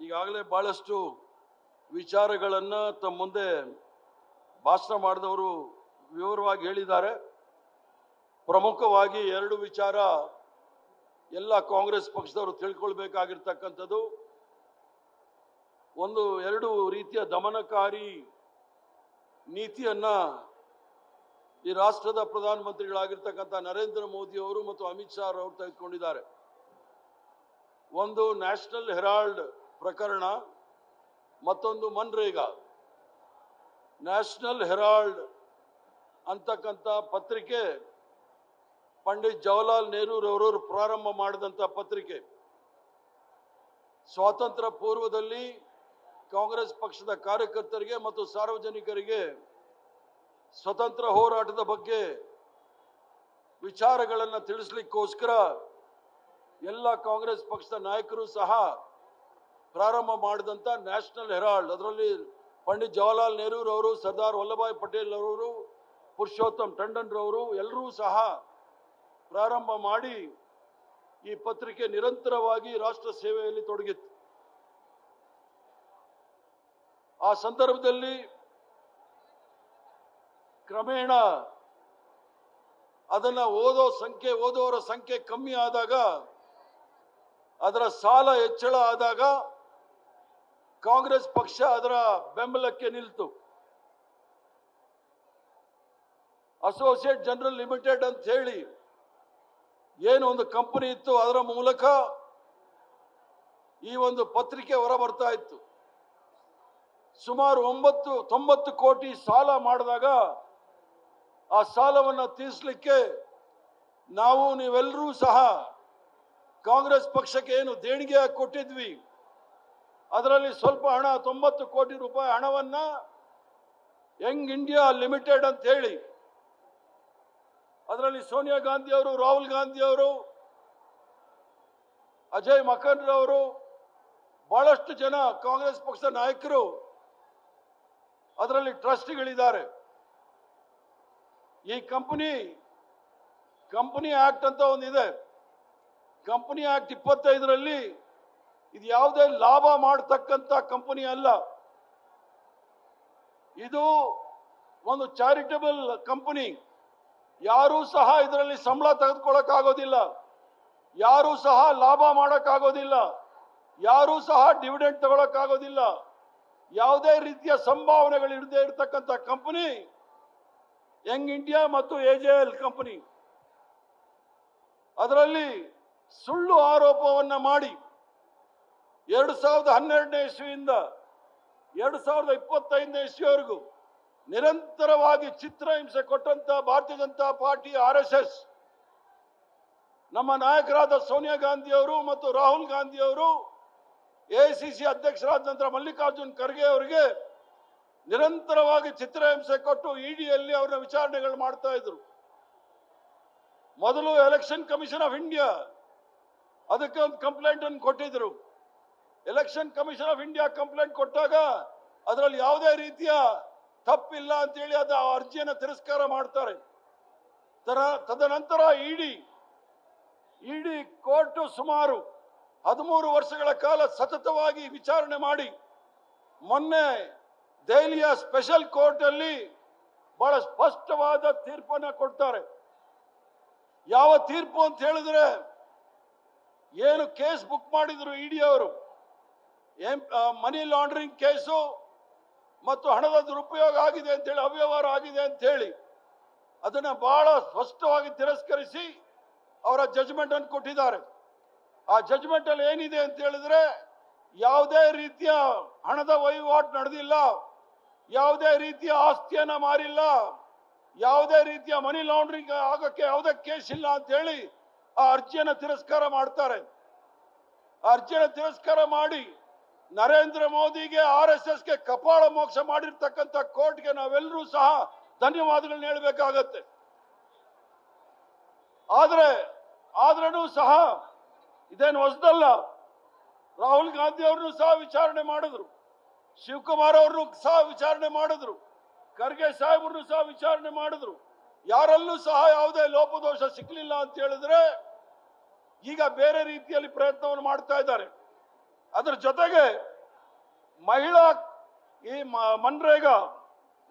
ಈಗಾಗಲೇ ಬಹಳಷ್ಟು ವಿಚಾರಗಳನ್ನು ತಮ್ಮ ಮುಂದೆ ಭಾಷಣ ಮಾಡಿದವರು ವಿವರವಾಗಿ ಹೇಳಿದ್ದಾರೆ. ಪ್ರಮುಖವಾಗಿ ಎರಡು ವಿಚಾರ ಎಲ್ಲ ಕಾಂಗ್ರೆಸ್ ಪಕ್ಷದವರು ತಿಳ್ಕೊಳ್ಬೇಕಾಗಿರ್ತಕ್ಕಂಥದ್ದು. ಒಂದು, ಎರಡು ರೀತಿಯ ದಮನಕಾರಿ ನೀತಿಯನ್ನ ಈ ರಾಷ್ಟ್ರದ ಪ್ರಧಾನಮಂತ್ರಿಗಳಾಗಿರ್ತಕ್ಕಂಥ ನರೇಂದ್ರ ಮೋದಿ ಅವರು ಮತ್ತು ಅಮಿತ್ ಶಾ ಅವರು ತೆಗೆದುಕೊಂಡಿದ್ದಾರೆ. ಒಂದು ನ್ಯಾಷನಲ್ ಹೆರಾಲ್ಡ್ ಪ್ರಕರಣ, ಮತ್ತೊಂದು ಮನ್ರೇಗಾ. ನ್ಯಾಷನಲ್ ಹೆರಾಲ್ಡ್ ಅಂತಕ್ಕಂಥ ಪತ್ರಿಕೆ ಪಂಡಿತ್ ಜವಾಹರ್ಲಾಲ್ ನೆಹರೂರವರು ಪ್ರಾರಂಭ ಮಾಡಿದಂಥ ಪತ್ರಿಕೆ. ಸ್ವಾತಂತ್ರ್ಯ ಪೂರ್ವದಲ್ಲಿ ಕಾಂಗ್ರೆಸ್ ಪಕ್ಷದ ಕಾರ್ಯಕರ್ತರಿಗೆ ಮತ್ತು ಸಾರ್ವಜನಿಕರಿಗೆ ಸ್ವತಂತ್ರ ಹೋರಾಟದ ಬಗ್ಗೆ ವಿಚಾರಗಳನ್ನು ತಿಳಿಸ್ಲಿಕ್ಕೋಸ್ಕರ ಎಲ್ಲ ಕಾಂಗ್ರೆಸ್ ಪಕ್ಷದ ನಾಯಕರು ಸಹ ಪ್ರಾರಂಭ ಮಾಡಿದಂಥ ನ್ಯಾಷನಲ್ ಹೆರಾಲ್ಡ್, ಅದರಲ್ಲಿ ಪಂಡಿತ್ ಜವಾಹರ್ಲಾಲ್ ನೆಹರೂರವರು, ಸರ್ದಾರ್ ವಲ್ಲಭಾಯ್ ಪಟೇಲ್ ಅವರು, ಪುರುಷೋತ್ತಮ್ ಟಂಡನ್ ರವರು ಎಲ್ಲರೂ ಸಹ ಪ್ರಾರಂಭ ಮಾಡಿ ಈ ಪತ್ರಿಕೆ ನಿರಂತರವಾಗಿ ರಾಷ್ಟ್ರ ಸೇವೆಯಲ್ಲಿ ತೊಡಗಿತ್ತು. ಆ ಸಂದರ್ಭದಲ್ಲಿ ಕ್ರಮೇಣ ಅದನ್ನ ಓದುವವರ ಸಂಖ್ಯೆ ಕಮ್ಮಿ ಆದಾಗ, ಅದರ ಸಾಲ ಹೆಚ್ಚಳ ಆದಾಗ ಕಾಂಗ್ರೆಸ್ ಪಕ್ಷ ಅದರ ಬೆಂಬಲಕ್ಕೆ ನಿಲ್ತು. ಅಸೋಸಿಯೇಟ್ ಜನರಲ್ ಲಿಮಿಟೆಡ್ ಅಂತ ಹೇಳಿ ಏನು ಒಂದು ಕಂಪನಿ ಇತ್ತು, ಅದರ ಮೂಲಕ ಈ ಒಂದು ಪತ್ರಿಕೆ ಹೊರ ಬರ್ತಾ ಇತ್ತು. ಸುಮಾರು 90 ಕೋಟಿ ಸಾಲ ಮಾಡಿದಾಗ ಆ ಸಾಲವನ್ನು ತೀರಿಸಲಿಕ್ಕೆ ನೀವೆಲ್ಲರೂ ಸಹ ಕಾಂಗ್ರೆಸ್ ಪಕ್ಷಕ್ಕೆ ಏನು ದೇಣಿಗೆ ಕೊಟ್ಟಿದ್ವಿ, ಅದರಲ್ಲಿ ಸ್ವಲ್ಪ ಹಣ, 90 ಕೋಟಿ ರೂಪಾಯಿ ಹಣವನ್ನ ಯಂಗ್ ಇಂಡಿಯಾ ಲಿಮಿಟೆಡ್ ಅಂತ ಹೇಳಿ, ಅದರಲ್ಲಿ ಸೋನಿಯಾ ಗಾಂಧಿ ಅವರು, ರಾಹುಲ್ ಗಾಂಧಿ ಅವರು, ಅಜಯ್ ಮಕನ್ ರವರು, ಬಹಳಷ್ಟು ಜನ ಕಾಂಗ್ರೆಸ್ ಪಕ್ಷದ ನಾಯಕರು ಅದರಲ್ಲಿ ಟ್ರಸ್ಟಿಗಳಿದ್ದಾರೆ. ಈ ಕಂಪನಿ ಆಕ್ಟ್ ಅಂತ ಒಂದಿದೆ. ಕಂಪನಿ ಆಕ್ಟ್ 25ರಲ್ಲಿ ಇದು ಯಾವುದೇ ಲಾಭ ಮಾಡತಕ್ಕಂತ ಕಂಪನಿ ಅಲ್ಲ. ಇದು ಒಂದು ಚಾರಿಟಬಲ್ ಕಂಪನಿ. ಯಾರೂ ಸಹ ಇದರಲ್ಲಿ ಸಂಬಳ ತೆಗೆದುಕೊಳ್ಳಕ್ಕಾಗೋದಿಲ್ಲ, ಯಾರೂ ಸಹ ಲಾಭ ಮಾಡಕ್ಕಾಗೋದಿಲ್ಲ, ಯಾರೂ ಸಹ ಡಿವಿಡೆಂಡ್ ತಗೊಳಕ್ಕಾಗೋದಿಲ್ಲ. ಯಾವುದೇ ರೀತಿಯ ಸಂಭಾವನೆಗಳು ಇರದೇ ಇರತಕ್ಕಂಥ ಕಂಪನಿ ಯಂಗ್ ಇಂಡಿಯಾ ಮತ್ತು AJL ಕಂಪನಿ. ಅದರಲ್ಲಿ ಸುಳ್ಳು ಆರೋಪವನ್ನ ಮಾಡಿ 2012ನೇ ಇಸ್ವಿಯಿಂದ 2025ನೇ ಇಸ್ವಿವರೆಗೂ ನಿರಂತರವಾಗಿ ಚಿತ್ರಹಿಂಸೆ ಕೊಟ್ಟಂತ ಭಾರತೀಯ ಜನತಾ ಪಾರ್ಟಿ, RSS, ನಮ್ಮ ನಾಯಕರಾದ ಸೋನಿಯಾ ಗಾಂಧಿ ಅವರು ಮತ್ತು ರಾಹುಲ್ ಗಾಂಧಿ ಅವರು, AICC ಅಧ್ಯಕ್ಷರಾದ ನಂತರ ಮಲ್ಲಿಕಾರ್ಜುನ್ ಖರ್ಗೆ ಅವರಿಗೆ ನಿರಂತರವಾಗಿ ಚಿತ್ರಹಿಂಸೆ ಕೊಟ್ಟು EDಯಲ್ಲಿ ಅವರ ವಿಚಾರಣೆಗಳು ಮಾಡ್ತಾ ಇದ್ರು. ಮೊದಲು ಎಲೆಕ್ಷನ್ ಕಮಿಷನ್ ಆಫ್ ಇಂಡಿಯಾ ಅದಕ್ಕೆ ಒಂದು ಕಂಪ್ಲೇಂಟ್ ಅನ್ನು ಕೊಟ್ಟಿದ್ರು. Election commission of India complaint ಕೊಟ್ಟಾಗ ಅದರಲ್ಲಿ ಯಾವುದೇ ರೀತಿಯ ತಪ್ಪಿಲ್ಲ ಅಂತೇಳಿ ಅದು ಅರ್ಜಿಯನ್ನು ತಿರಸ್ಕಾರ ಮಾಡ್ತಾರೆ. ತದನಂತರ ಇಡಿ ಕೋರ್ಟ್ ಸುಮಾರು 13 ವರ್ಷಗಳ ಕಾಲ ಸತತವಾಗಿ ವಿಚಾರಣೆ ಮಾಡಿ ಮೊನ್ನೆ ದೆಹಲಿಯ ಸ್ಪೆಷಲ್ ಕೋರ್ಟ್ ಅಲ್ಲಿ ಬಹಳ ಸ್ಪಷ್ಟವಾದ ತೀರ್ಪನ್ನು ಕೊಡ್ತಾರೆ. ಯಾವ ತೀರ್ಪು ಅಂತ ಹೇಳಿದ್ರೆ, ಏನು ಕೇಸ್ ಬುಕ್ ಮಾಡಿದ್ರು ಇಡಿ ಅವರು, ಮನಿ ಲಾಂಡ್ರಿಂಗ್ ಕೇಸು ಮತ್ತು ಹಣದ ದುರುಪಯೋಗ ಆಗಿದೆ ಅಂತ ಹೇಳಿ, ಅವ್ಯವಹಾರ ಆಗಿದೆ ಅಂತ ಹೇಳಿ, ಅದನ್ನ ಬಹಳ ಸ್ಪಷ್ಟವಾಗಿ ತಿರಸ್ಕರಿಸಿ ಅವರ ಜಡ್ಜ್ಮೆಂಟ್ ಅನ್ನು ಕೊಟ್ಟಿದ್ದಾರೆ. ಆ ಜಡ್ಜ್ಮೆಂಟ್ ಅಲ್ಲಿ ಏನಿದೆ ಅಂತ ಹೇಳಿದ್ರೆ, ಯಾವುದೇ ರೀತಿಯ ಹಣದ ವಹಿವಾಟು ನಡೆದಿಲ್ಲ, ಯಾವುದೇ ರೀತಿಯ ಆಸ್ತಿಯನ್ನ ಮಾರಿಲ್ಲ, ಯಾವುದೇ ರೀತಿಯ ಮನಿ ಲಾಂಡ್ರಿಂಗ್ ಆಗಕ್ಕೆ ಯಾವುದೇ ಕೇಸ್ ಇಲ್ಲ ಅಂತ ಹೇಳಿ ಆ ಅರ್ಜಿಯನ್ನು ತಿರಸ್ಕಾರ ಮಾಡ್ತಾರೆ. ಆ ಅರ್ಜಿಯನ್ನು ತಿರಸ್ಕಾರ ಮಾಡಿ ನರೇಂದ್ರ ಮೋದಿಗೆ, RSSಗೆ ಕಪಾಳ ಮೋಕ್ಷ ಮಾಡಿರ್ತಕ್ಕಂಥ ಕೋರ್ಟ್ಗೆ ನಾವೆಲ್ಲರೂ ಸಹ ಧನ್ಯವಾದಗಳನ್ನ ಹೇಳಬೇಕಾಗತ್ತೆ. ಆದ್ರೂ ಸಹ ಇದೇನು ಹೊಸದಲ್ಲ. ರಾಹುಲ್ ಗಾಂಧಿ ಅವ್ರನ್ನು ಸಹ ವಿಚಾರಣೆ ಮಾಡಿದ್ರು, ಶಿವಕುಮಾರ್ ಅವ್ರನ್ನು ಸಹ ವಿಚಾರಣೆ ಮಾಡಿದ್ರು, ಖರ್ಗೆ ಸಾಹೇಬ್ರನ್ನು ಸಹ ವಿಚಾರಣೆ ಮಾಡಿದ್ರು. ಯಾರಲ್ಲೂ ಸಹ ಯಾವುದೇ ಲೋಪದೋಷ ಸಿಕ್ಕಲಿಲ್ಲ ಅಂತ ಹೇಳಿದ್ರೆ ಈಗ ಬೇರೆ ರೀತಿಯಲ್ಲಿ ಪ್ರಯತ್ನವನ್ನು ಮಾಡ್ತಾ ಇದ್ದಾರೆ. ಅದರ ಜೊತೆಗೆ ಮಹಿಳಾ ಈ ಮನ್ರೇಗಾ,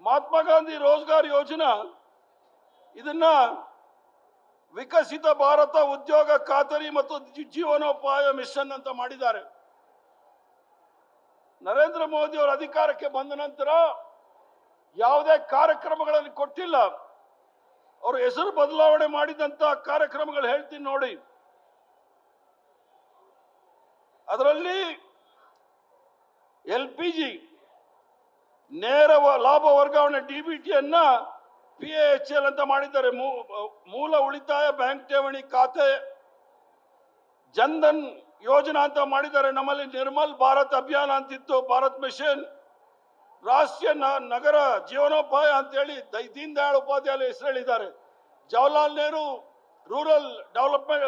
ಮಹಾತ್ಮ ಗಾಂಧಿ ರೋಜ್ಗಾರ್ ಯೋಜನಾ, ಇದನ್ನ ವಿಕಸಿತ ಭಾರತ ಉದ್ಯೋಗ ಖಾತರಿ ಮತ್ತು ಜೀವನೋಪಾಯ ಮಿಷನ್ ಅಂತ ಮಾಡಿದ್ದಾರೆ. ನರೇಂದ್ರ ಮೋದಿ ಅವರು ಅಧಿಕಾರಕ್ಕೆ ಬಂದ ನಂತರ ಯಾವುದೇ ಕಾರ್ಯಕ್ರಮಗಳನ್ನು ಕೊಟ್ಟಿಲ್ಲ. ಅವರು ಹೆಸರು ಬದಲಾವಣೆ ಮಾಡಿದಂತ ಕಾರ್ಯಕ್ರಮಗಳು ಹೇಳ್ತೀನಿ ನೋಡಿ. ಅದರಲ್ಲಿ LPG ನೇರ ಲಾಭ ವರ್ಗಾವಣೆ DBTಯನ್ನ PAHL ಅಂತ ಮಾಡಿದ್ದಾರೆ. ಮೂಲ ಉಳಿತಾಯ ಬ್ಯಾಂಕ್ ಠೇವಣಿ ಖಾತೆ ಜನ್ಧನ್ ಯೋಜನಾ ಅಂತ ಮಾಡಿದ್ದಾರೆ. ನಮ್ಮಲ್ಲಿ ನಿರ್ಮಲ್ ಭಾರತ್ ಅಭಿಯಾನ ಅಂತಿತ್ತು, ಭಾರತ್ ಮಿಷನ್. ರಾಷ್ಟ್ರೀಯ ನಗರ ಜೀವನೋಪಾಯ ಅಂತೇಳಿ ದೀನ್ ದಯಾಳ್ ಉಪಾಧ್ಯಾಯ ಹೆಸರು ಹೇಳಿದ್ದಾರೆ. Jawaharlal Nehru rural development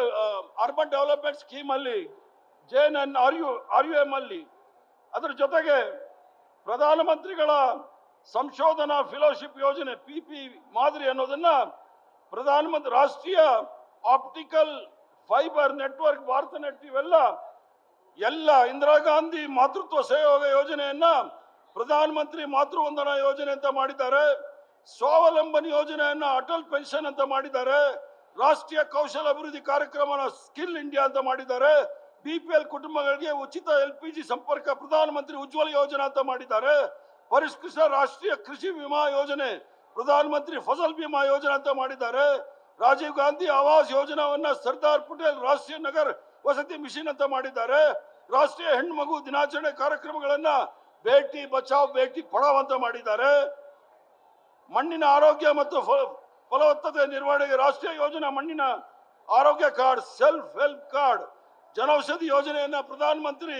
urban development scheme ಅಲ್ಲಿ JNRUM ಅಲ್ಲಿ. ಅದರ ಜೊತೆಗೆ ಪ್ರಧಾನಮಂತ್ರಿಗಳ ಸಂಶೋಧನಾ ಫೆಲೋಶಿಪ್ ಯೋಜನೆ PP ಮಾದರಿ ಅನ್ನೋದನ್ನ ಪ್ರಧಾನಮಂತ್ರಿ ರಾಷ್ಟ್ರೀಯ optical fibre network Bharat net ಎಲ್ಲ ಇಂದಿರಾ ಗಾಂಧಿ ಮಾತೃತ್ವ ಸಹಯೋಗ ಯೋಜನೆಯನ್ನ ಪ್ರಧಾನಮಂತ್ರಿ ಮಾತೃವಂದನಾ ಯೋಜನೆ ಅಂತ ಮಾಡಿದ್ದಾರೆ. ಸ್ವಾವಲಂಬನ್ ಯೋಜನೆಯನ್ನ ಅಟಲ್ ಪೆನ್ಷನ್ ಅಂತ ಮಾಡಿದ್ದಾರೆ. ರಾಷ್ಟ್ರೀಯ ಕೌಶಲ ಅಭಿವೃದ್ಧಿ ಕಾರ್ಯಕ್ರಮನ ಸ್ಕಿಲ್ ಇಂಡಿಯಾ ಅಂತ ಮಾಡಿದ್ದಾರೆ. BPL ಕುಟುಂಬಗಳಿಗೆ ಉಚಿತ LPG ಸಂಪರ್ಕ ಪ್ರಧಾನಮಂತ್ರಿ ಉಜ್ವಲ ಯೋಜನಾ ಅಂತ ಮಾಡಿದ್ದಾರೆ. ಪರಿಷ್ಕೃತ ರಾಷ್ಟ್ರೀಯ ಕೃಷಿ ವಿಮಾ ಯೋಜನೆ ಪ್ರಧಾನಮಂತ್ರಿ ಫಸಲ್ ಬಿಮಾ ಯೋಜನಾ ಅಂತ ಮಾಡಿದ್ದಾರೆ. ರಾಜೀವ್ ಗಾಂಧಿ ಆವಾಸ್ ಯೋಜನಾವನ್ನ ಸರ್ದಾರ್ ಪಟೇಲ್ ರಾಷ್ಟ್ರೀಯ ನಗರ ವಸತಿ ಮಿಷನ್ ಅಂತ ಮಾಡಿದ್ದಾರೆ. ರಾಷ್ಟ್ರೀಯ ಹೆಣ್ಮಗು ದಿನಾಚರಣೆ ಕಾರ್ಯಕ್ರಮಗಳನ್ನ ಬೇಟಿ ಬಚಾವ್ ಬೇಟಿ ಪಢಾವ್ ಅಂತ ಮಾಡಿದ್ದಾರೆ. ಮಣ್ಣಿನ ಆರೋಗ್ಯ ಮತ್ತು ಫಲವತ್ತತೆ ನಿರ್ವಹಣೆಗೆ ರಾಷ್ಟ್ರೀಯ ಯೋಜನಾ ಮಣ್ಣಿನ ಆರೋಗ್ಯ ಕಾರ್ಡ್, ಸೆಲ್ಫ್ ಹೆಲ್ಪ್ ಕಾರ್ಡ್, ಜನೌಷಧಿ ಯೋಜನೆಯನ್ನ ಪ್ರಧಾನಮಂತ್ರಿ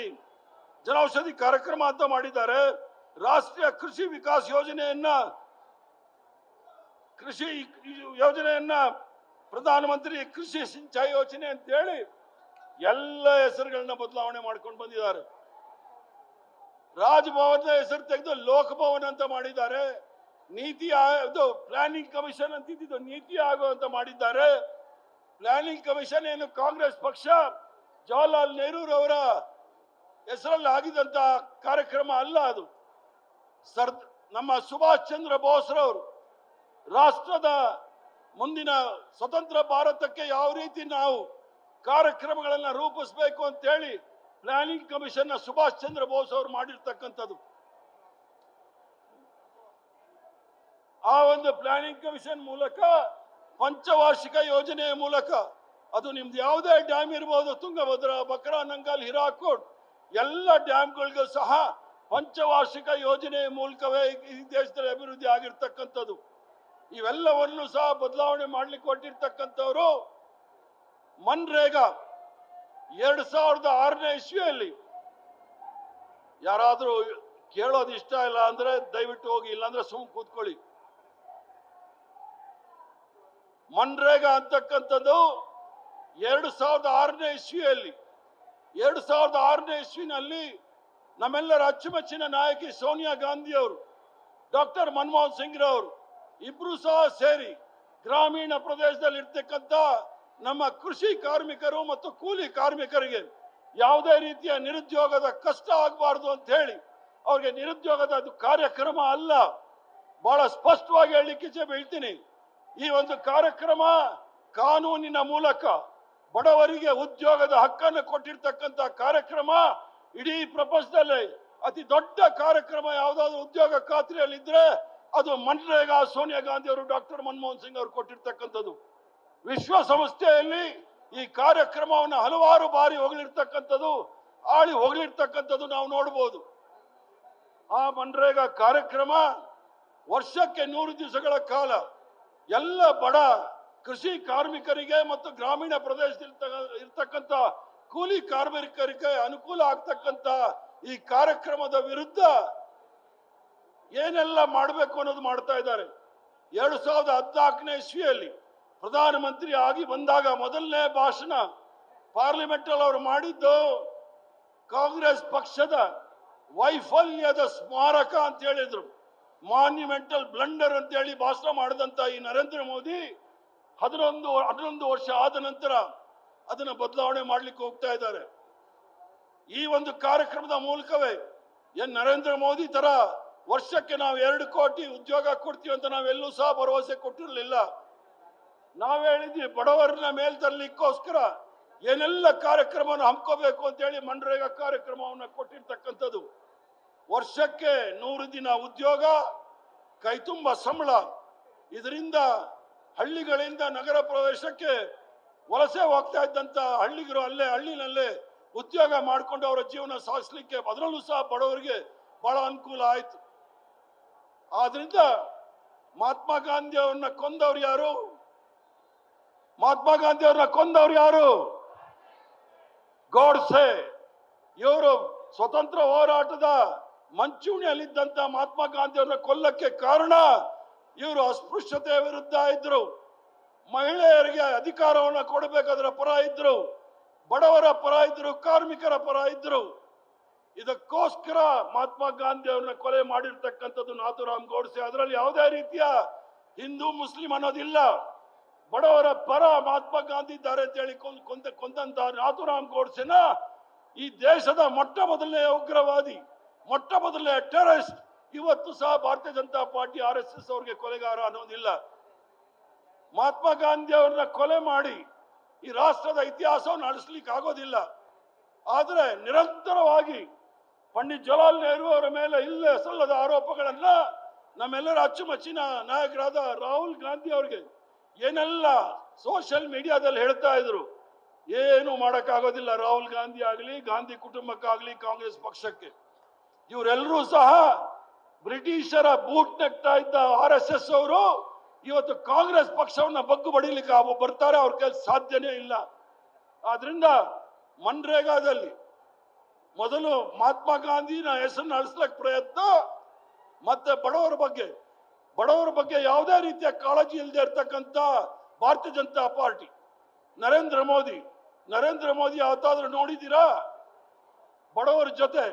ಜನೌಷಧಿ ಕಾರ್ಯಕ್ರಮ ಅಂತ ಮಾಡಿದ್ದಾರೆ. ರಾಷ್ಟ್ರೀಯ ಕೃಷಿ ವಿಕಾಸ್ ಯೋಜನೆಯನ್ನ ಪ್ರಧಾನಮಂತ್ರಿ ಕೃಷಿ ಸಿಂಚಾಯಿ ಯೋಜನೆ ಅಂತ ಹೇಳಿ ಎಲ್ಲ ಹೆಸರುಗಳನ್ನ ಬದಲಾವಣೆ ಮಾಡ್ಕೊಂಡು ಬಂದಿದ್ದಾರೆ. ರಾಜಭವನದ ಹೆಸರು ತೆಗೆದು ಲೋಕಭವನ್ ಅಂತ ಮಾಡಿದ್ದಾರೆ. ನೀತಿ ಪ್ಲಾನಿಂಗ್ ಕಮಿಷನ್ ಅಂತಿದ್ದು ನೀತಿ ಆಯೋಗ ಅಂತ ಮಾಡಿದ್ದಾರೆ. ಪ್ಲಾನಿಂಗ್ ಕಮಿಷನ್ ಏನು ಕಾಂಗ್ರೆಸ್ ಪಕ್ಷ ಜವಾಹರ್ಲಾಲ್ ನೆಹರು ಅವರ ಹೆಸರಲ್ಲಿ ಆಗಿದಂತ ಕಾರ್ಯಕ್ರಮ ಅಲ್ಲ. ಅದು ನಮ್ಮ ಸುಭಾಷ್ ಚಂದ್ರ ಬೋಸ್ರವರು ರಾಷ್ಟ್ರದ ಮುಂದಿನ ಸ್ವತಂತ್ರ ಭಾರತಕ್ಕೆ ಯಾವ ರೀತಿ ನಾವು ಕಾರ್ಯಕ್ರಮಗಳನ್ನ ರೂಪಿಸಬೇಕು ಅಂತ ಹೇಳಿ ಪ್ಲಾನಿಂಗ್ ಕಮಿಷನ್ ಸುಭಾಷ್ ಚಂದ್ರ ಬೋಸ್ ಅವರು ಮಾಡಿರ್ತಕ್ಕಂಥದ್ದು. ಆ ಒಂದು ಪ್ಲಾನಿಂಗ್ ಕಮಿಷನ್ ಮೂಲಕ ಪಂಚವಾರ್ಷಿಕ ಯೋಜನೆಯ ಮೂಲಕ ಅದು ನಿಮ್ದು ಯಾವುದೇ ಡ್ಯಾಮ್ ಇರಬಹುದು, ತುಂಗಭದ್ರಾ, ಬಕ್ರಾ, ನಂಗಲ್, ಹಿರಾಕೋಟ್ ಎಲ್ಲ ಡ್ಯಾಮ್ಗಳಿಗೂ ಸಹ ಪಂಚವಾರ್ಷಿಕ ಯೋಜನೆಯ ಮೂಲಕವೇ ಈ ದೇಶದಲ್ಲಿ ಅಭಿವೃದ್ಧಿ ಆಗಿರ್ತಕ್ಕಂಥದ್ದು. ಇವೆಲ್ಲವನ್ನು ಸಹ ಬದಲಾವಣೆ ಮಾಡ್ಲಿಕ್ಕೆ ಹೊರಟಿರ್ತಕ್ಕಂಥವ್ರು ಮನ್ರೇಗಾ 2006ನೇ ಇಸ್ವಿಯಲ್ಲಿ. ಯಾರಾದ್ರೂ ಕೇಳೋದು ಇಷ್ಟ ಇಲ್ಲ ಅಂದ್ರೆ ದಯವಿಟ್ಟು ಹೋಗಿ, ಇಲ್ಲಾಂದ್ರೆ ಸುಮ್ ಕೂತ್ಕೊಳ್ಳಿ. ಮನ್ರೇಗಾ ಅಂತಕ್ಕಂಥದ್ದು 2006ನೇ ಇಸ್ವಿಯಲ್ಲಿ 2006ನೇ ಇಸ್ವಿನಲ್ಲಿ ನಮ್ಮೆಲ್ಲರ ಅಚ್ಚುಮೆಚ್ಚಿನ ನಾಯಕಿ ಸೋನಿಯಾ ಗಾಂಧಿ ಅವರು, ಡಾಕ್ಟರ್ ಮನಮೋಹನ್ ಸಿಂಗ್ ರವರು ಇಬ್ರು ಸಹ ಸೇರಿ ಗ್ರಾಮೀಣ ಪ್ರದೇಶದಲ್ಲಿ ಇರ್ತಕ್ಕಂಥ ನಮ್ಮ ಕೃಷಿ ಕಾರ್ಮಿಕರು ಮತ್ತು ಕೂಲಿ ಕಾರ್ಮಿಕರಿಗೆ ಯಾವುದೇ ರೀತಿಯ ನಿರುದ್ಯೋಗದ ಕಷ್ಟ ಆಗಬಾರ್ದು ಅಂತ ಹೇಳಿ ಅವ್ರಿಗೆ ನಿರುದ್ಯೋಗದ ಅದು ಕಾರ್ಯಕ್ರಮ ಅಲ್ಲ, ಬಹಳ ಸ್ಪಷ್ಟವಾಗಿ ಹೇಳಲಿಕ್ಕೆ ಹೇಳ್ತೀನಿ. ಈ ಒಂದು ಕಾರ್ಯಕ್ರಮ ಕಾನೂನಿನ ಮೂಲಕ ಬಡವರಿಗೆ ಉದ್ಯೋಗದ ಹಕ್ಕನ್ನು ಕೊಟ್ಟಿರ್ತಕ್ಕಂಥ ಕಾರ್ಯಕ್ರಮ. ಇಡೀ ಪ್ರಪಂಚದಲ್ಲಿ ಅತಿ ದೊಡ್ಡ ಕಾರ್ಯಕ್ರಮ ಯಾವುದಾದ್ರೂ ಉದ್ಯೋಗ ಖಾತ್ರಿಯಲ್ಲಿ ಇದ್ರೆ ಅದು ಮನ್ರೇಗಾ, ಸೋನಿಯಾ ಗಾಂಧಿ ಅವರು, ಡಾಕ್ಟರ್ ಮನಮೋಹನ್ ಸಿಂಗ್ ಅವರು ಕೊಟ್ಟಿರ್ತಕ್ಕಂಥದ್ದು. ವಿಶ್ವಸಂಸ್ಥೆಯಲ್ಲಿ ಈ ಕಾರ್ಯಕ್ರಮವನ್ನು ಹಲವಾರು ಬಾರಿ ಹೊಗಳಿರ್ತಕ್ಕಂಥದ್ದು, ಹೊಗಳಿರ್ತಕ್ಕಂಥದ್ದು ನಾವು ನೋಡಬಹುದು. ಆ ಮನ್ರೇಗಾ ಕಾರ್ಯಕ್ರಮ ವರ್ಷಕ್ಕೆ 100 ದಿವಸಗಳ ಕಾಲ ಎಲ್ಲ ಬಡ ಕೃಷಿ ಕಾರ್ಮಿಕರಿಗೆ ಮತ್ತು ಗ್ರಾಮೀಣ ಪ್ರದೇಶದಲ್ಲಿ ಇರ್ತಕ್ಕಂಥ ಕೂಲಿ ಕಾರ್ಮಿಕರಿಗೆ ಅನುಕೂಲ ಆಗ್ತಕ್ಕಂಥ ಈ ಕಾರ್ಯಕ್ರಮದ ವಿರುದ್ಧ ಏನೆಲ್ಲ ಮಾಡಬೇಕು ಅನ್ನೋದು ಮಾಡ್ತಾ ಇದ್ದಾರೆ. 2014ನೇ ಇಸ್ವಿಯಲ್ಲಿ ಪ್ರಧಾನಮಂತ್ರಿ ಆಗಿ ಬಂದಾಗ ಮೊದಲನೇ ಭಾಷಣ ಪಾರ್ಲಿಮೆಂಟ್ ಅಲ್ಲಿ ಅವರು ಮಾಡಿದ್ದು ಕಾಂಗ್ರೆಸ್ ಪಕ್ಷದ ವೈಫಲ್ಯದ ಸ್ಮಾರಕ ಅಂತ ಹೇಳಿದ್ರು. ಮಾನ್ಯುಮೆಂಟಲ್ ಬ್ಲಂಡರ್ ಅಂತ ಹೇಳಿ ಭಾಷಣ ಮಾಡಿದಂತ ಈ ನರೇಂದ್ರ ಮೋದಿ 11 ವರ್ಷ ಆದ ನಂತರ ಅದನ್ನ ಬದಲಾವಣೆ ಮಾಡ್ಲಿಕ್ಕೆ ಹೋಗ್ತಾ ಇದ್ದಾರೆ. ಈ ಒಂದು ಕಾರ್ಯಕ್ರಮದ ಮೂಲಕವೇ ನರೇಂದ್ರ ಮೋದಿ ತರ ವರ್ಷಕ್ಕೆ ನಾವು 2 ಕೋಟಿ ಉದ್ಯೋಗ ಕೊಡ್ತೀವಿ ಅಂತ ನಾವೆಲ್ಲೂ ಸಹ ಭರವಸೆ ಕೊಟ್ಟಿರಲಿಲ್ಲ. ನಾವು ಹೇಳಿದ್ವಿ ಬಡವರನ್ನ ಮೇಲ್ತರಲಿಕ್ಕೋಸ್ಕರ ಏನೆಲ್ಲ ಕಾರ್ಯಕ್ರಮವನ್ನು ಹಮ್ಮಿಕೋಬೇಕು ಅಂತ ಹೇಳಿ ಮನ್ರೇಗಾ ಕಾರ್ಯಕ್ರಮವನ್ನು ಕೊಟ್ಟಿರ್ತಕ್ಕಂಥದ್ದು. ವರ್ಷಕ್ಕೆ 100 ದಿನ ಉದ್ಯೋಗ, ಕೈತುಂಬ ಸಂಬಳ. ಇದರಿಂದ ಹಳ್ಳಿಗಳಿಂದ ನಗರ ಪ್ರವೇಶಕ್ಕೆ ವಲಸೆ ಹೋಗ್ತಾ ಇದ್ದಂತ ಹಳ್ಳಿಗರು ಅಲ್ಲೇ ಹಳ್ಳಿನಲ್ಲೇ ಉದ್ಯೋಗ ಮಾಡಿಕೊಂಡು ಅವರ ಜೀವನ ಸಾಗಿಸ್ಲಿಕ್ಕೆ, ಅದರಲ್ಲೂ ಸಹ ಬಡವರಿಗೆ ಬಹಳ ಅನುಕೂಲ ಆಯ್ತು. ಆದ್ರಿಂದ ಮಹಾತ್ಮ ಗಾಂಧಿ ಅವ್ರನ್ನ ಕೊಂದವ್ರು ಯಾರು? ಮಹಾತ್ಮ ಗಾಂಧಿ ಅವ್ರನ್ನ ಕೊಂದವ್ರು ಯಾರು? ಗೋಡ್ಸೆ. ಇವರು ಸ್ವತಂತ್ರ ಹೋರಾಟದ ಮಂಚೂಣಿಯಲ್ಲಿದ್ದಂತ ಮಹಾತ್ಮ ಗಾಂಧಿ ಅವ್ರನ್ನ ಕೊಲ್ಲಕ್ಕೆ ಕಾರಣ ಇವರು ಅಸ್ಪೃಶ್ಯತೆಯ ವಿರುದ್ಧ ಇದ್ರು, ಮಹಿಳೆಯರಿಗೆ ಅಧಿಕಾರವನ್ನು ಕೊಡಬೇಕಾದ್ರ ಪರ ಇದ್ರು, ಬಡವರ ಪರ ಇದ್ರು, ಕಾರ್ಮಿಕರ ಪರ ಇದ್ರು. ಇದಕ್ಕೋಸ್ಕರ ಮಹಾತ್ಮ ಗಾಂಧಿ ಅವ್ರನ್ನ ಕೊಲೆ ಮಾಡಿರ್ತಕ್ಕಂಥದ್ದು ನಾಥೂರಾಮ್ ಗೋಡ್ಸೆ. ಅದರಲ್ಲಿ ಯಾವುದೇ ರೀತಿಯ ಹಿಂದೂ ಮುಸ್ಲಿಂ ಅನ್ನೋದಿಲ್ಲ. ಬಡವರ ಪರ ಮಹಾತ್ಮ ಗಾಂಧಿ ಇದ್ದಾರೆ ಅಂತ ಹೇಳಿ ಕೊಂದಂತ ನಾಥೂರಾಮ್ ಗೋಡ್ಸೆನ ಈ ದೇಶದ ಮೊಟ್ಟ ಮೊದಲನೇ ಉಗ್ರವಾದಿ, ಮೊಟ್ಟ ಮೊದಲನೇ ಟೆರರಿಸ್ಟ್. ಇವತ್ತು ಸಹ ಭಾರತೀಯ ಜನತಾ ಪಾರ್ಟಿ RSS ಅವ್ರಿಗೆ ಕೊಲೆಗಾರ ಅನ್ನೋದಿಲ್ಲ. ಮಹಾತ್ಮ ಗಾಂಧಿ ಅವ್ರನ್ನ ಕೊಲೆ ಮಾಡಿ ಈ ರಾಷ್ಟ್ರದ ಇತಿಹಾಸವನ್ನು ಅಳಿಸ್ಲಿಕ್ಕೆ ಆಗೋದಿಲ್ಲ. ಆದರೆ ನಿರಂತರವಾಗಿ ಪಂಡಿತ್ ಜವಾಹರ್ಲಾಲ್ ನೆಹರು ಅವರ ಮೇಲೆ ಇಲ್ಲೇ ಸಲ್ಲದ ಆರೋಪಗಳನ್ನ ನಮ್ಮೆಲ್ಲರ ಅಚ್ಚುಮೆಚ್ಚಿನ ನಾಯಕರಾದ ರಾಹುಲ್ ಗಾಂಧಿ ಅವ್ರಿಗೆ ಏನೆಲ್ಲ ಸೋಷಿಯಲ್ ಮೀಡಿಯಾದಲ್ಲಿ ಹೇಳ್ತಾ ಇದ್ರು, ಏನು ಮಾಡಕ್ಕಾಗೋದಿಲ್ಲ. ರಾಹುಲ್ ಗಾಂಧಿ ಆಗಲಿ, ಗಾಂಧಿ ಕುಟುಂಬಕ್ಕಾಗಲಿ, ಕಾಂಗ್ರೆಸ್ ಪಕ್ಷಕ್ಕೆ, ಇವರೆಲ್ಲರೂ ಸಹ ಬ್ರಿಟಿಷರ ಬೂಟ್ ನೆಕ್ತಾ ಇದ್ದ RSS ಅವರು ಇವತ್ತು ಕಾಂಗ್ರೆಸ್ ಪಕ್ಷವನ್ನ ಬಗ್ಗು ಬಡಿಲಿಕ್ಕೆ ಬರ್ತಾರೆ, ಅವ್ರ ಕೈಲಿ ಸಾಧ್ಯನೇ ಇಲ್ಲ. ಆದ್ರಿಂದ ಮನ್ರೇಗಾದಲ್ಲಿ ಮೊದಲು ಮಹಾತ್ಮ ಗಾಂಧಿನ ಹೆಸರನ್ನ ಅಳಿಸ್ಲಿಕ್ಕೆ ಪ್ರಯತ್ನ, ಮತ್ತೆ ಬಡವರ ಬಗ್ಗೆ ಯಾವುದೇ ರೀತಿಯ ಕಾಳಜಿ ಇಲ್ಲದೆ ಇರ್ತಕ್ಕಂಥ ಭಾರತೀಯ ಜನತಾ ಪಾರ್ಟಿ, ನರೇಂದ್ರ ಮೋದಿ ಯಾವತ್ತಾದ್ರೂ ನೋಡಿದ್ದೀರಾ? ಬಡವರ ಜೊತೆ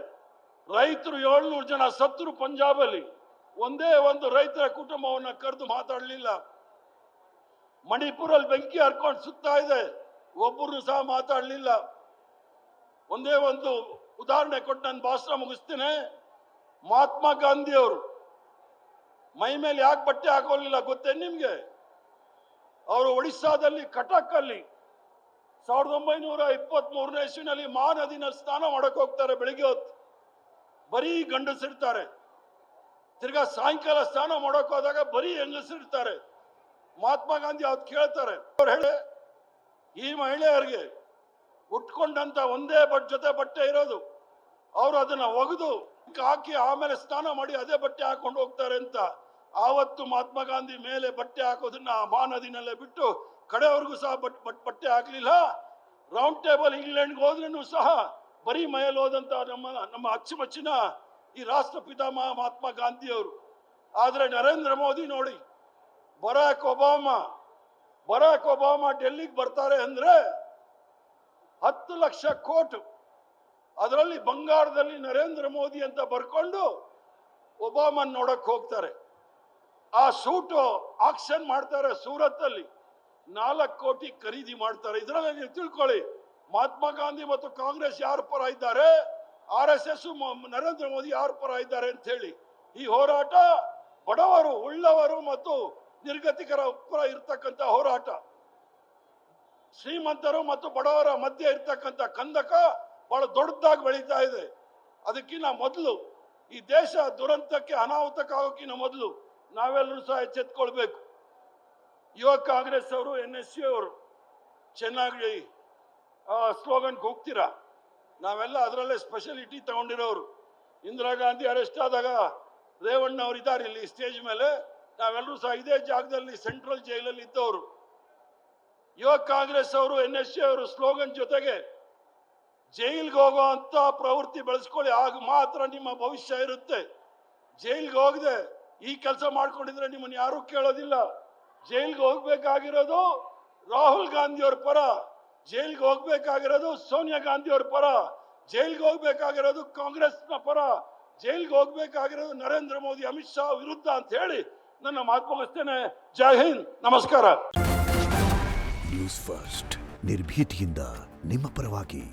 ರೈತರು 700 ಜನ ಸತ್ತರು ಪಂಜಾಬಲ್ಲಿ, ಒಂದೇ ಒಂದು ರೈತರ ಕುಟುಂಬವನ್ನ ಕರೆದು ಮಾತಾಡಲಿಲ್ಲ. ಮಣಿಪುರಲ್ಲಿ ಬೆಂಕಿ ಹರ್ಕೊಂಡು ಸುತ್ತಾ ಇದೆ, ಒಬ್ಬರು ಸಹ ಮಾತಾಡಲಿಲ್ಲ. ಒಂದೇ ಒಂದು ಉದಾಹರಣೆ ಕೊಟ್ಟು ನಾನು ಭಾಷಣ ಮುಗಿಸ್ತೇನೆ. ಮಹಾತ್ಮ ಗಾಂಧಿ ಅವರು ಮೈ ಮೇಲೆ ಯಾಕೆ ಬಟ್ಟೆ ಹಾಕೋಲಿಲ್ಲ ಗೊತ್ತೇ ನಿಮ್ಗೆ? ಅವರು ಒಡಿಸ್ಸಾದಲ್ಲಿ ಕಟಕ್ ಅಲ್ಲಿ 1923ನೇ ಇಸ್ವಿನಲ್ಲಿ ಮಹಾನದಿನಲ್ಲಿ ಸ್ನಾನ ಮಾಡಕ್ ಹೋಗ್ತಾರೆ. ಬೆಳಿಗ್ಗೆ ಹೊತ್ತು ಬರೀ ಗಂಡಸಿರ್ತಾರೆ, ತಿರ್ಗಾ ಸಾಯಂಕಾಲ ಸ್ನಾನ ಮಾಡಕ್ ಹೋದಾಗ ಬರೀ ಹೆಂಗಸಿರ್ತಾರೆ. ಮಹಾತ್ಮ ಗಾಂಧಿ ಅವತ್ತು ಕೇಳ್ತಾರೆ, ಅವ್ರು ಹೇಳಿ ಈ ಮಹಿಳೆಯರಿಗೆ ಉಟ್ಕೊಂಡಂತ ಒಂದೇ ಜೊತೆ ಬಟ್ಟೆ ಇರೋದು, ಅವರು ಅದನ್ನ ಒಗೆದು ಹಾಕಿ ಆಮೇಲೆ ಸ್ನಾನ ಮಾಡಿ ಅದೇ ಬಟ್ಟೆ ಹಾಕೊಂಡು ಹೋಗ್ತಾರೆ ಅಂತ. ಆವತ್ತು ಮಹಾತ್ಮ ಗಾಂಧಿ ಮೇಲೆ ಬಟ್ಟೆ ಹಾಕೋದನ್ನ ಮಹಾನದಿನಲ್ಲೇ ಬಿಟ್ಟು ಕಡೆವರೆಗೂ ಸಹ ಬಟ್ಟೆ ಹಾಕ್ಲಿಲ್ಲ. ರೌಂಡ್ ಟೇಬಲ್ ಇಂಗ್ಲೆಂಡ್ಗೆ ಹೋದ್ರೂ ಸಹ ಬರೀ ಮೈಯಲ್ಲಿ ಹೋದಂತ ನಮ್ಮ ಅಚ್ಚುಮೆಚ್ಚಿನ ಈ ರಾಷ್ಟ್ರಪಿತ ಮಹಾತ್ಮ ಗಾಂಧಿ ಅವರು. ಆದ್ರೆ ನರೇಂದ್ರ ಮೋದಿ ನೋಡಿ, ಬರಾಕ್ ಒಬಾಮಾ ಡೆಲ್ಲಿಗೆ ಬರ್ತಾರೆ ಅಂದ್ರೆ 10 ಲಕ್ಷ ಕೋಟಿ, ಅದರಲ್ಲಿ ಬಂಗಾರದಲ್ಲಿ ನರೇಂದ್ರ ಮೋದಿ ಅಂತ ಬರ್ಕೊಂಡು ಒಬಾಮನ್ ನೋಡಕ್ ಹೋಗ್ತಾರೆ. ಆ ಸೂಟು ಆಕ್ಷನ್ ಮಾಡ್ತಾರೆ ಸೂರತ್ ಅಲ್ಲಿ, 4 ಕೋಟಿ ಖರೀದಿ ಮಾಡ್ತಾರೆ. ಇದರಲ್ಲಿ ನೀವು ತಿಳ್ಕೊಳ್ಳಿ, ಮಹಾತ್ಮ ಗಾಂಧಿ ಮತ್ತು ಕಾಂಗ್ರೆಸ್ ಯಾರ ಪರ ಇದ್ದಾರೆ, RSS ನರೇಂದ್ರ ಮೋದಿ ಯಾರ ಪರ ಇದ್ದಾರೆ ಅಂತ ಹೇಳಿ. ಈ ಹೋರಾಟ ಬಡವರು, ಉಳ್ಳವರು ಮತ್ತು ನಿರ್ಗತಿಕರ ಪರ ಇರ್ತಕ್ಕಂಥ ಹೋರಾಟ. ಶ್ರೀಮಂತರು ಮತ್ತು ಬಡವರ ಮಧ್ಯೆ ಇರ್ತಕ್ಕಂಥ ಕಂದಕ ಬಹಳ ದೊಡ್ಡದಾಗಿ ಬೆಳೀತಾ ಇದೆ. ಅದಕ್ಕಿಂತ ಮೊದಲು ಈ ದೇಶ ದುರಂತಕ್ಕೆ ಅನಾಹುತಕ್ಕಾಗೋಕ್ಕಿಂತ ಮೊದಲು ನಾವೆಲ್ಲರೂ ಸಹ ಎಚ್ಚೆತ್ಕೊಳ್ಬೇಕು. ಯುವ ಕಾಂಗ್ರೆಸ್ ಅವರು, NSU ಅವರು ಚೆನ್ನಾಗಿ ಸ್ಲೋಗನ್ಗೆ ಹೋಗ್ತೀರಾ. ನಾವೆಲ್ಲ ಅದರಲ್ಲೇ ಸ್ಪೆಷಲಿಟಿ ತಗೊಂಡಿರೋರು. ಇಂದಿರಾ ಗಾಂಧಿ ಅರೆಸ್ಟ್ ಆದಾಗ ರೇವಣ್ಣ ಅವರು ಇದ್ದಾರೆ ಇಲ್ಲಿ ಸ್ಟೇಜ್ ಮೇಲೆ, ನಾವೆಲ್ಲರೂ ಸಹ ಇದೇ ಜಾಗದಲ್ಲಿ ಸೆಂಟ್ರಲ್ ಜೈಲಲ್ಲಿ ಇದ್ದವರು. ಯುವ ಕಾಂಗ್ರೆಸ್ ಅವರು, NSU ಅವರು ಸ್ಲೋಗನ್ ಜೊತೆಗೆ ಜೈಲ್ಗೆ ಹೋಗೋ ಅಂತ ಪ್ರವೃತ್ತಿ ಬೆಳೆಸ್ಕೊಳ್ಳಿ, ಆಗ ಮಾತ್ರ ನಿಮ್ಮ ಭವಿಷ್ಯ ಇರುತ್ತೆ. ಜೈಲ್ಗೆ ಹೋಗದೆ ಈ ಕೆಲಸ ಮಾಡ್ಕೊಂಡಿದ್ರೆ ನಿಮ್ಮನ್ನು ಯಾರೂ ಕೇಳೋದಿಲ್ಲ. ಜೈಲ್ಗೆ ಹೋಗ್ಬೇಕಾಗಿರೋದು ರಾಹುಲ್ ಗಾಂಧಿ ಅವ್ರ ಪರ, ಜೈಲ್ಗೆ ಹೋಗ್ಬೇಕಾಗಿರೋದು ಸೋನಿಯಾ ಗಾಂಧಿ ಅವ್ರ ಪರ, ಜೈಲ್ಗೆ ಹೋಗ್ಬೇಕಾಗಿರೋದು ಕಾಂಗ್ರೆಸ್ನ ಪರ, ಜೈಲ್ಗೆ ಹೋಗ್ಬೇಕಾಗಿರೋದು ನರೇಂದ್ರ ಮೋದಿ, ಅಮಿತ್ ಶಾ ವಿರುದ್ಧ ಅಂತ ಹೇಳಿ ನನ್ನ ಮಾತು ಮುಗಿಸ್ತೇನೆ. ಜೈ ಹಿಂದ್, ನಮಸ್ಕಾರ. ನ್ಯೂಸ್ ಫಸ್ಟ್, ನಿರ್ಭೀತಿಯಿಂದ ನಿಮ್ಮ ಪರವಾಗಿ.